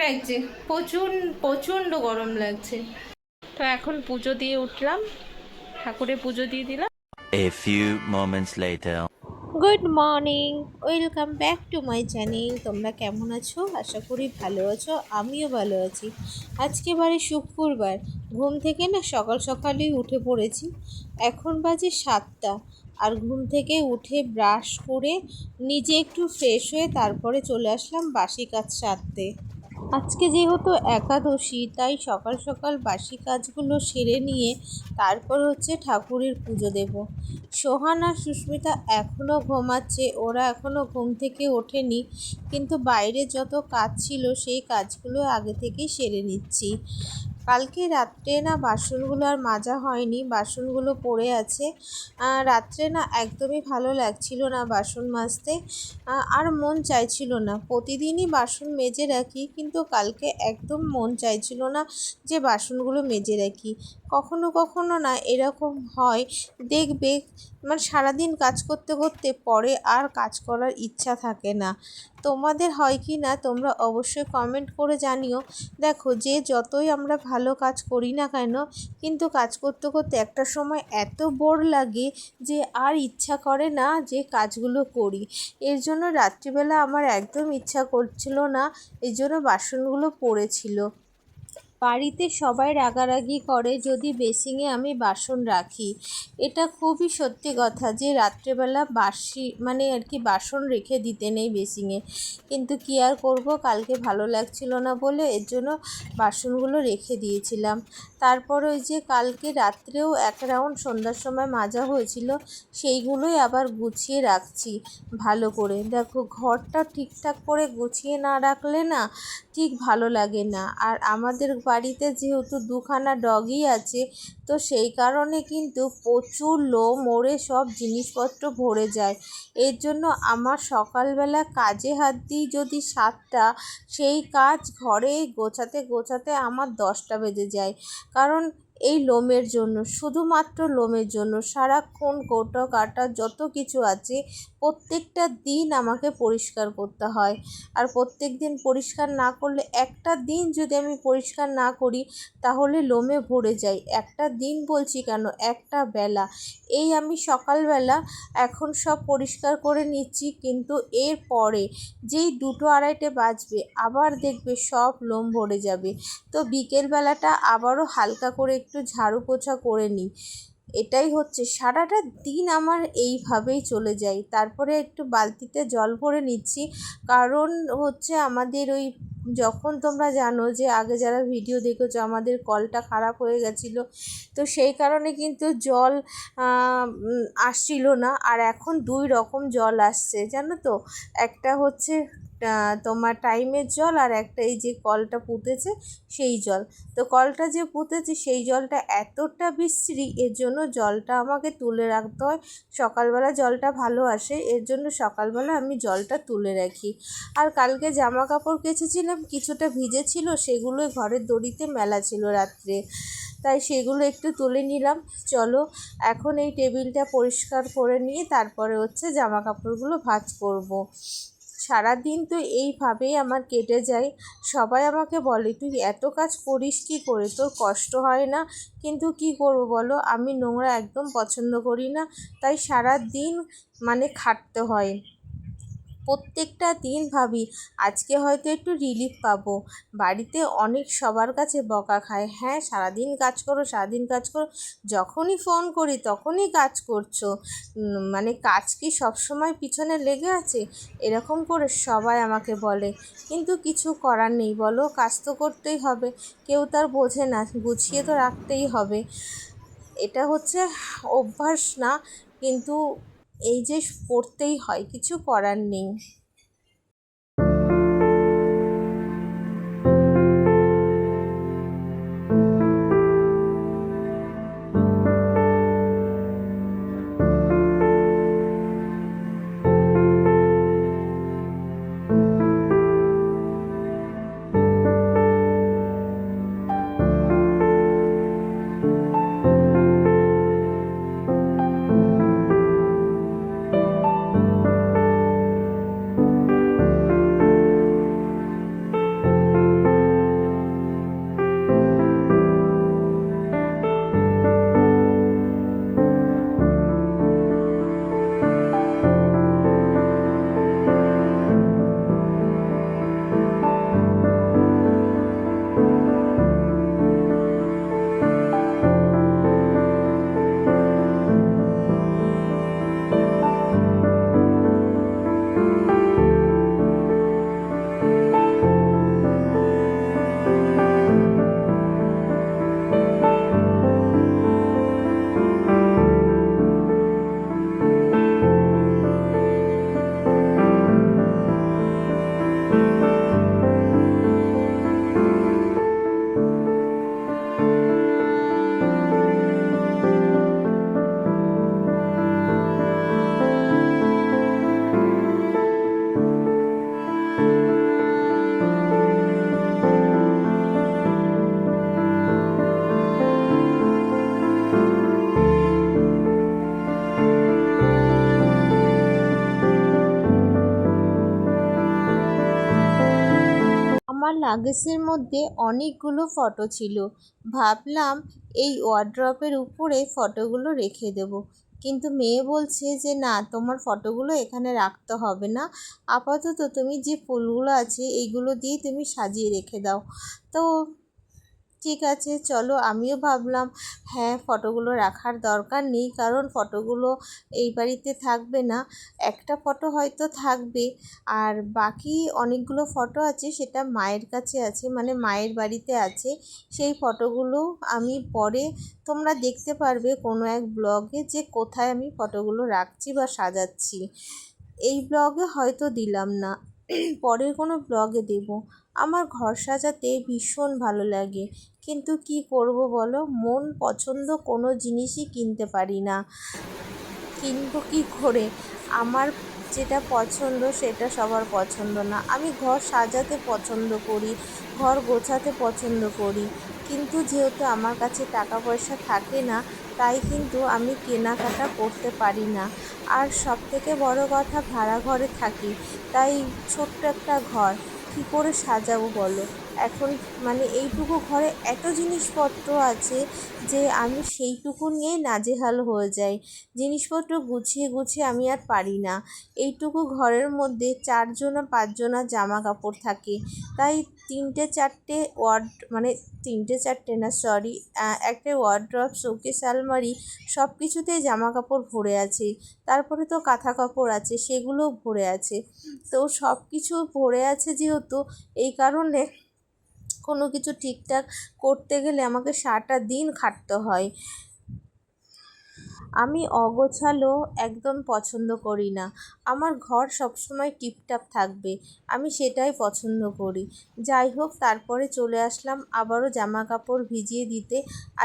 লাগছে, প্রচণ্ড গরম লাগছে। তো এখন পুজো দিয়ে উঠলাম, ঠাকুরে পুজো দিয়ে দিলাম। A few moments later. Good morning, welcome back to my channel. তোমরা কেমন আছো? আশা করি ভালো আছো, আমিও ভালো আছি। আজকে বারে শুক্রবার, ঘুম থেকে না সকাল সকালেই উঠে পড়েছি। এখন বাজে 7টা, আর ঘুম থেকে উঠে ব্রাশ করে নিজে একটু ফ্রেশ হয়ে তারপরে চলে আসলাম বাসি কাজ সারতে। আজকে যেহেতু একাদশী, তাই সকাল সকাল বাসি কাজগুলো সেরে নিয়ে তারপর হচ্ছে ঠাকুরের পুজো দেব। সোহান আর সুস্মিতা এখনও ঘুমাচ্ছে, ওরা এখনও ঘুম থেকে ওঠেনি, কিন্তু বাইরে যত কাজ ছিল সেই কাজগুলো আগে থেকেই সেরে নিচ্ছি। কালকে রাত্রে না বাসনগুলো আর মাজা হয়নি, বাসনগুলো পড়ে আছে। রাত্রে না একদমই ভালো লাগছিল না বাসন মাজতে, আর মন চাইছিল না। প্রতিদিনই বাসন মেজে রাখি, কিন্তু কালকে একদম মন চাইছিল না যে বাসনগুলো মেজে রাখি। কখনো কখনো না এরকম হয়, দেখবে মানে সারাদিন কাজ করতে করতে পরে আর কাজ করার ইচ্ছা থাকে না। তোমাদের হয় কি না তোমরা অবশ্যই কমেন্ট করে জানিও। দেখো, যে যতই আমরা ভালো কাজ করি না কেন, কিন্তু কাজ করতে করতে একটা সময় এত বোর লাগে যে আর ইচ্ছা করে না যে কাজগুলো করি। এর জন্য রাত্রিবেলা আমার একদম ইচ্ছা করছিল না, এই জন্য বাসনগুলো পড়েছিল। বাড়িতে সবাই রাগারাগি করে যদি বেসিংয়ে আমি বাসন রাখি। এটা খুবই সত্যি কথা যে রাত্রেবেলা মানে আর কি বাসন রেখে দিতে নেই বেসিংয়ে, কিন্তু কী আর করব, কালকে ভালো লাগছিল না বলে এর জন্য বাসনগুলো রেখে দিয়েছিলাম। তারপর ওই যে কালকে রাত্রেও এক রাউন্ড সন্ধ্যার সময় মাজা হয়েছিল, সেইগুলোই আবার গুছিয়ে রাখছি ভালো করে। দেখো, ঘরটা ঠিকঠাক করে গুছিয়ে না রাখলে না ঠিক ভালো লাগে না। আর আমাদের বাড়িতে যেহেতু দুখানা ডগই আছে, তো সেই কারণে কিন্তু প্রচুর লোম ওড়ে সব জিনিসপত্র ভরে যায়। এর জন্য আমার সকালবেলা কাজে হাত দিই যদি 7টা, সেই কাজ ঘরে গোছাতে গোছাতে আমার 10টা বেজে যায়। কারণ এই লোমের জন্য, শুধুমাত্র লোমের জন্য সারাক্ষণ কৌটো কাটা যত কিছু আছে প্রত্যেকটা দিন আমাকে পরিষ্কার করতে হয়। আর প্রত্যেক দিন পরিষ্কার না করলে, একটা দিন যদি আমি পরিষ্কার না করি তাহলে লোমে ভরে যাই। একটা দিন বলছি কেন, একটা বেলা। এই আমি সকালবেলা এখন সব পরিষ্কার করে নিচ্ছি, কিন্তু এর পরে যেই 2-2:30 বাজবে আবার দেখবে সব লোম ভরে যাবে। তো বিকেলবেলাটা আবারও হালকা করে একটু ঝাড়ু পোছা করে নিই। এটাই হচ্ছে সারাটা দিন আমার এইভাবেই চলে যায়। তারপরে একটু বালতিতে জল ভরে নিচ্ছি, কারণ হচ্ছে আমাদের ওই, যখন তোমরা জানো যে আগে যারা ভিডিও দেখেছো আমাদের কলটা খারাপ হয়ে গেছিলো, তো সেই কারণে কিন্তু জল আসছিল না। আর এখন 2 রকম জল আসছে জানো তো, একটা হচ্ছে তোমার টাইমের জল, আর একটা এই যে কলটা পুঁতেছে সেই জল। তো কলটা যে পুঁতেছে সেই জলটা এতটা বিশ্রী, এর জন্য জলটা আমাকে তুলে রাখতে হয়। সকালবেলা জলটা ভালো আসে, এর জন্য সকালবেলা আমি জলটা তুলে রাখি। আর কালকে জামা কাপড় কেচেছিলাম, কিছুটা ভিজে ছিল, সেগুলো ঘরের দড়িতে মেলা ছিল রাত্রে, তাই সেগুলো একটু তুলে নিলাম। চলো এখন এই টেবিলটা পরিষ্কার করে নিয়ে তারপরে হচ্ছে জামা কাপড়গুলো ভাঁজ করব। সারাদিন তো এইভাবেই আমার কেটে যায়। সবাই আমাকে বলে, তুই এত কাজ করিস কী করে, তোর কষ্ট হয় না? কিন্তু কি করব বলো, আমি নোংরা একদম পছন্দ করি না, তাই সারা দিন মানে খাটতে হয়। প্রত্যেকটা দিন ভাবি আজকে হয়তো একটু রিলিফ পাবো। বাড়িতে অনেক সবার কাছে বকা খায়, হ্যাঁ সারাদিন কাজ করো, সারাদিন কাজ করো, যখনই ফোন করি তখনই কাজ করছো, মানে কাজ কি সবসময় পিছনে লেগে আছে, এরকম করে সবাই আমাকে বলে। কিন্তু কিছু করার নেই বলো, কাজ তো করতেই হবে, কেউ তার বোঝে না, গুছিয়ে তো রাখতেই হবে। এটা হচ্ছে অভ্যাস না, কিন্তু এই যে করতেই হয়, কিছু করার নেই। আমার লাগেজের মধ্যে অনেকগুলো ফটো ছিল। ভাবলাম এই ওয়ার্ড্রপের উপরে ফটোগুলো রেখে দেব, কিন্তু মেয়ে বলছে যে না, তোমার ফটোগুলো এখানে রাখতে হবে না, আপাতত তুমি যে ফুলগুলো আছে এইগুলো দিয়ে তুমি সাজিয়ে রেখে দাও। তো ঠিক আছে, চলো। আমিও ভাবলাম হ্যাঁ, ফটোগুলো রাখার দরকার নেই, কারণ ফটোগুলো এই বাড়িতে থাকবে না, একটা ফটো হয়তো থাকবে, আর বাকি অনেকগুলো ফটো আছে সেটা মায়ের কাছে আছে, মানে মায়ের বাড়িতে আছে। সেই ফটোগুলো আমি পরে তোমরা দেখতে পারবে কোনো এক ব্লগে যে কোথায় আমি ফটোগুলো রাখছি বা সাজাচ্ছি। এই ব্লগে হয়তো দিলাম না, পরের কোনো ব্লগে দেব। আমার ঘর সাজাতে ভীষণ ভালো লাগে, কিন্তু কি করব বলো, মন পছন্দ কোনো জিনিসই কিনতে পারি না। কিনবো কী করে? আমার যেটা পছন্দ সেটা সবার পছন্দ না। আমি ঘর সাজাতে পছন্দ করি, ঘর গোছাতে পছন্দ করি, কিন্তু যেহেতু আমার কাছে টাকা পয়সা থাকে না, তাই কিন্তু আমি কেনাকাটা করতে পারি না। আর সবথেকে বড় কথা, ভাড়া ঘরে থাকি, তাই ছোট্ট একটা ঘর কী করে সাজাবো বলো? এখন মানে এইটুকু ঘরে এত জিনিসপত্র আছে যে আমি সেইটুকু নিয়েই নাজেহাল হয়ে যাই। জিনিসপত্র গুছিয়ে গুছিয়ে আমি আর পারি না। এইটুকু ঘরের মধ্যে 4 জনা 5 জনা জামা কাপড় থাকে, তাই 3টে 4টে মানে 3টে 4টে না, সরি, একটা ওয়ার্ড্রপ, শোকেস, আলমারি, সব কিছুতেই জামা কাপড় ভরে আছে। তারপরে তো কাঁথা কাপড় আছে, সেগুলোও ভরে আছে। তো সব কিছু ভরে আছে যেহেতু, এই কারণে কোনো কিছু ঠিকঠাক করতে গেলে আমাকে সারাটা দিন খাটতে হয়। আমি অগোছালো একদম পছন্দ করি না। আমার ঘর সবসময় টিপটাপ থাকবে, আমি সেটাই পছন্দ করি। যাই হোক, তারপরে চলে আসলাম আবারও জামা কাপড় ভিজিয়ে দিতে।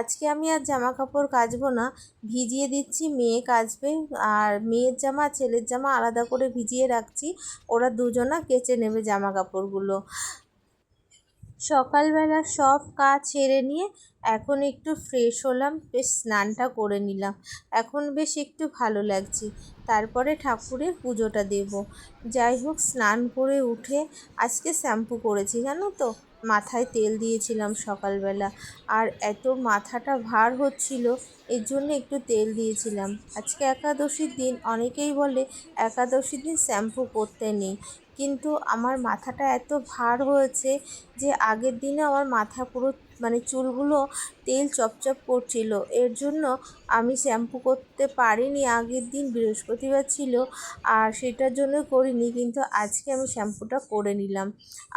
আজকে আমি আর জামা কাপড় কাচবো না, ভিজিয়ে দিচ্ছি, মেয়ে কাচবে। আর মেয়ের জামা ছেলের জামা আলাদা করে ভিজিয়ে রাখছি, ওরা দুজনা কেচে নেবে জামা কাপড়গুলো। সকালবেলা সব কাজ সেরে নিয়ে এখন একটু ফ্রেশ হলাম, বেশ স্নানটা করে নিলাম, এখন বেশ একটু ভালো লাগছে। তারপরে ঠাকুরের পুজোটা দেব। যাই হোক, স্নান করে উঠে আজকে শ্যাম্পু করেছি জানো তো, মাথায় তেল দিয়েছিলাম সকালবেলা, আর এত মাথাটা ভার হচ্ছিল, এর জন্য একটু তেল দিয়েছিলাম। আজকে একাদশীর দিন, অনেকেই বলে একাদশীর দিন শ্যাম্পু করতে নেই, কিন্তু আমার মাথাটা এত ভার হয়েছে যে আগের দিনে আমার মাথা পুরো মানে চুলগুলো তেল চপচপ করছিল, এর জন্য আমি শ্যাম্পু করতে পারিনি। আগের দিন বৃহস্পতিবার ছিল, আর সেটার জন্য করিনি, কিন্তু আজকে আমি শ্যাম্পুটা করে নিলাম।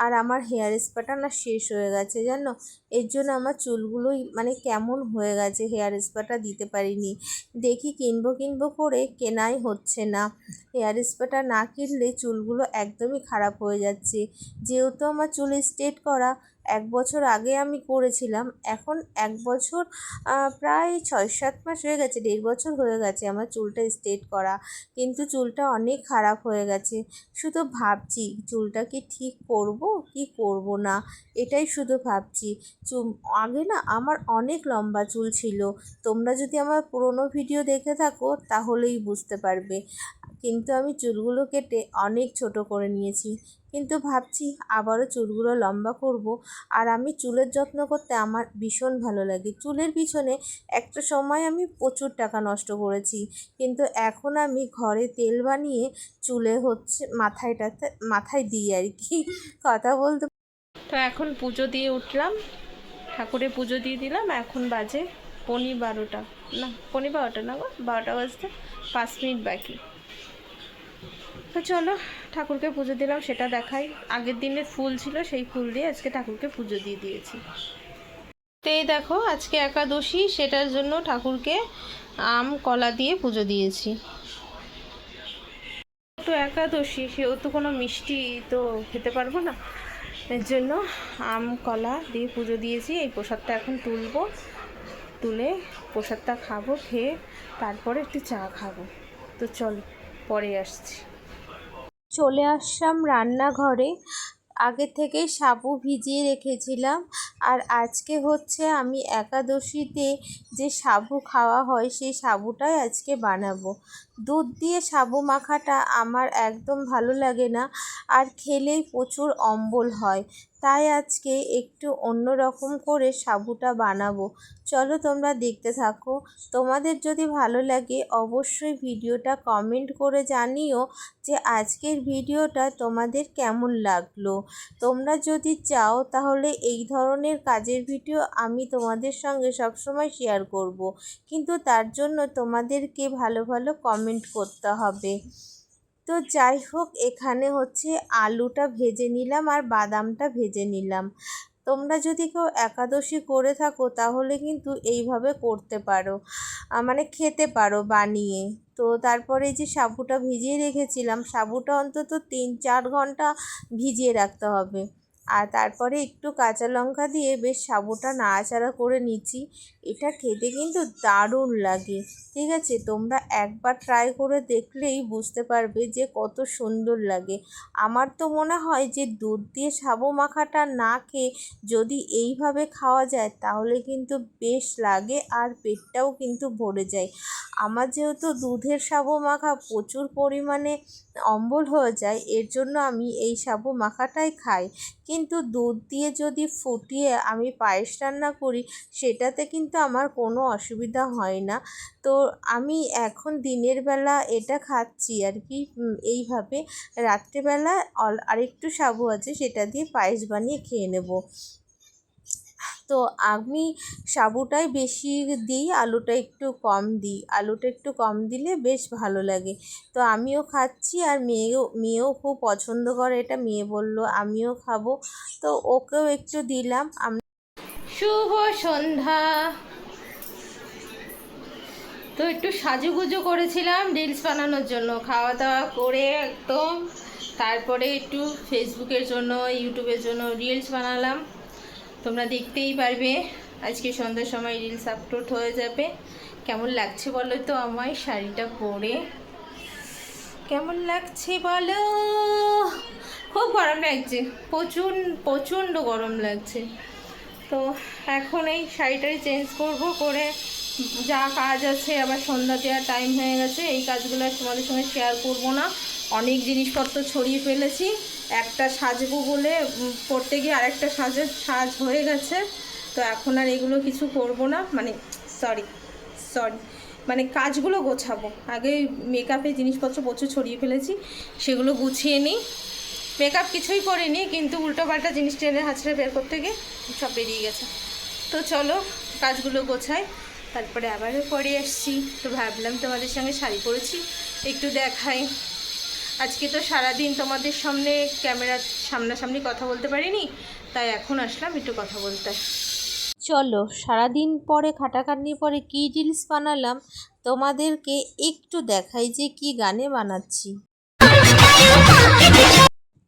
আর আমার হেয়ার স্পাটা না শেষ হয়ে গেছে জানো, এর জন্য আমার চুলগুলোই মানে কেমন হয়ে গেছে, হেয়ার স্পাটা দিতে পারিনি। দেখি কিনবো করে কেনাই হচ্ছে না। হেয়ার স্পাটা না কিনলে চুলগুলো একদমই খারাপ হয়ে যাচ্ছে। যেহেতু আমার চুল স্ট্রেট করা 1 বছর আগে আমি করেছিলাম, এখন 1 বছর প্রায় 6-7 মাস হয়ে গেছে, 1.5 বছর হয়ে গেছে আমার চুলটা স্ট্রেট করা, কিন্তু চুলটা অনেক খারাপ হয়ে গেছে। শুধু ভাবছি চুলটা কি ঠিক করব কি করব না, এটাই শুধু ভাবছি। আগে না আমার অনেক লম্বা চুল ছিল, তোমরা যদি আমার পুরনো ভিডিও দেখে থাকো তাহলেই বুঝতে পারবে, কিন্তু আমি চুলগুলো কেটে অনেক ছোট করে নিয়েছি। কিন্তু ভাবছি আবারও চুলগুলো লম্বা করব। আর আমি চুলের যত্ন করতে আমার ভীষণ ভালো লাগে। চুলের পিছনে একটা সময় আমি প্রচুর টাকা নষ্ট করেছি, কিন্তু এখন আমি ঘরে তেল বানিয়ে চুলে মাথায় দিই আর কি, কথা বলতে। তো এখন পুজো দিয়ে উঠলাম, ঠাকুরের পুজো দিয়ে দিলাম। এখন বাজে 12:15, না 12:15 না গো, 12টা বাজতে 5 মিনিট বাকি। তো চলো ঠাকুরকে পুজো দিলাম সেটা দেখাই। আগের দিনের ফুল ছিল, সেই ফুল দিয়ে আজকে ঠাকুরকে পুজো দিয়ে দিয়েছি। তো এই দেখো, আজকে একাদশী, সেটার জন্য ঠাকুরকে আম কলা দিয়ে পুজো দিয়েছি। তো একাদশী, সেহেতু কোনো মিষ্টি তো খেতে পারবো না, এর জন্য আম কলা দিয়ে পুজো দিয়েছি। এই প্রসাদটা এখন তুলে প্রসাদটা খাবো, খেয়ে তারপরে একটু চা খাবো। তো চলো পরে আসছি। চলে আসলাম রান্নাঘরে। আগে থেকেই সাবু ভিজিয়ে রেখেছিলাম, আর আজকে হচ্ছে আমি একাদশীতে যে সাবু খাওয়া হয় সেই সাবুটাই আজকে বানাবো। দুধ দিয়ে সাবু মাখাটা আমার একদম ভালো লাগে না, আর খেলেই প্রচুর অম্বল হয়। তাই আজকে একটু অন্য রকম করে সাবুটা বানাবো। চলো তোমরা দেখতে থাকো। তোমাদের যদি ভালো লাগে অবশ্যই ভিডিওটা কমেন্ট করে জানিও যে আজকের ভিডিওটা তোমাদের কেমন লাগলো। তোমরা যদি চাও তাহলে এই ধরনের কাজের ভিডিও আমি তোমাদের সঙ্গে সবসময় শেয়ার করব, কিন্তু তার জন্য তোমাদেরকে ভালো ভালো কমেন্ট করতে হবে। তো যাই হোক, এখানে হচ্ছে আলুটা ভেজে নিলাম আর বাদামটা ভেজে নিলাম। তোমরা যদি কেউ একাদশী করে থাকো তাহলে কিন্তু এইভাবে করতে পারো, মানে খেতে পারো বানিয়ে। তো তারপরে যে সাবুটা ভিজিয়ে রেখেছিলাম, সাবুটা অন্তত 3-4 ঘন্টা ভিজিয়ে রাখতে হবে। আর তারপরে একটু কাঁচা লঙ্কা দিয়ে বেশ সাবুটা নাড়াচাড়া করে নিচ্ছি। এটা খেতে কিন্তু দারুণ লাগে। ঠিক আছে, তোমরা একবার ট্রাই করে দেখলেই বুঝতে পারবে যে কত সুন্দর লাগে। আমার তো মনে হয় যে দুধ দিয়ে সাবু মাখাটা না খেয়ে যদি এইভাবে খাওয়া যায় তাহলে কিন্তু বেশ লাগে, আর পেটটাও কিন্তু ভরে যায়। আমার যেহেতু দুধের সাবু মাখা প্রচুর পরিমাণে অম্বল হয়ে যায়, এর জন্য আমি এই সাবু মাখাটাই খাই। কিন্তু দুধ দিয়ে যদি ফুটিয়ে আমি পায়েস রান্না করি সেটাতে কিন্তু আমার কোনো অসুবিধা হয় না। তো আমি এখন দিনের বেলা এটা খাচ্ছি আর কি, এইভাবে। রাত্রেবেলা আরেকটু সাবু আছে, সেটা দিয়ে পায়েস বানিয়ে খেয়ে নেব। তো আমি সাবুটাই বেশি দিই, আলুটা একটু কম দিই। আলুটা একটু কম দিলে বেশ ভালো লাগে। তো আমিও খাচ্ছি, আর মেয়েও খুব পছন্দ করে এটা। মেয়ে বলল আমিও খাবো, তো ওকেও একটু দিলাম। শুভ সন্ধ্যা। তো একটু সাজুগুজু করেছিলাম রিলস বানানোর জন্য, খাওয়া দাওয়া করে একদম। তারপরে একটু ফেসবুকের জন্য, ইউটিউবের জন্য রিলস বানালাম। তোমরা দেখতেই পারবে, আজকে সন্ধ্যার সময় রিলস আপলোড হয়ে যাবে। কেমন লাগছে বলো তো আমায় শাড়িটা পরে? কেমন লাগছে বলো? খুব গরম লাগছে, প্রচণ্ড গরম লাগছে। তো এখন এই শাড়িটাই চেঞ্জ করব, করে যা কাজ আছে, আবার সন্ধ্যা দেওয়ার টাইম হয়ে গেছে, এই কাজগুলো আর তোমাদের সঙ্গে শেয়ার করব না। অনেক জিনিসপত্র ছড়িয়ে ফেলেছি, একটা সাজবো বলে করতে গিয়ে আরেকটা সাজ হয়ে গেছে। তো এখন আর এগুলো কিছু করব না, মানে সরি মানে কাজগুলো গোছাবো আগে। মেকআপের জিনিসপত্র প্রচুর ছড়িয়ে ফেলেছি, সেগুলো গুছিয়ে নিই। মেকআপ কিছুই করিনি, কিন্তু উল্টোপাল্টা জিনিস টেনে হাঁচড়ে বের করতে গিয়ে সব বেরিয়ে গেছে। তো চলো কাজগুলো গোছাই, তারপরে আবারও পরে আসছি। তো ভাবলাম তোমাদের সঙ্গে শাড়ি পরেছি একটু দেখাই। আজকে তো সারাদিন তোমাদের সামনে ক্যামেরার সামনাসামনি কথা বলতে পারিনি, তাই এখন আসলাম একটু কথা বলতে। চলো সারাদিন পরে খাটাখাটনির পরে কী রিলস বানালাম তোমাদেরকে একটু দেখাই যে কি গানে বানাচ্ছি।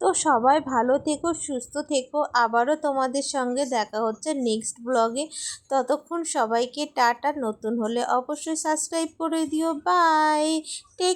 তো সবাই ভালো থেকো, সুস্থ থেকো। আবারও তোমাদের সঙ্গে দেখা হচ্ছে নেক্সট ব্লগে। ততক্ষণ সবাইকে টাটা। নতুন হলে অবশ্যই সাবস্ক্রাইব করে দিও। বাই। টেক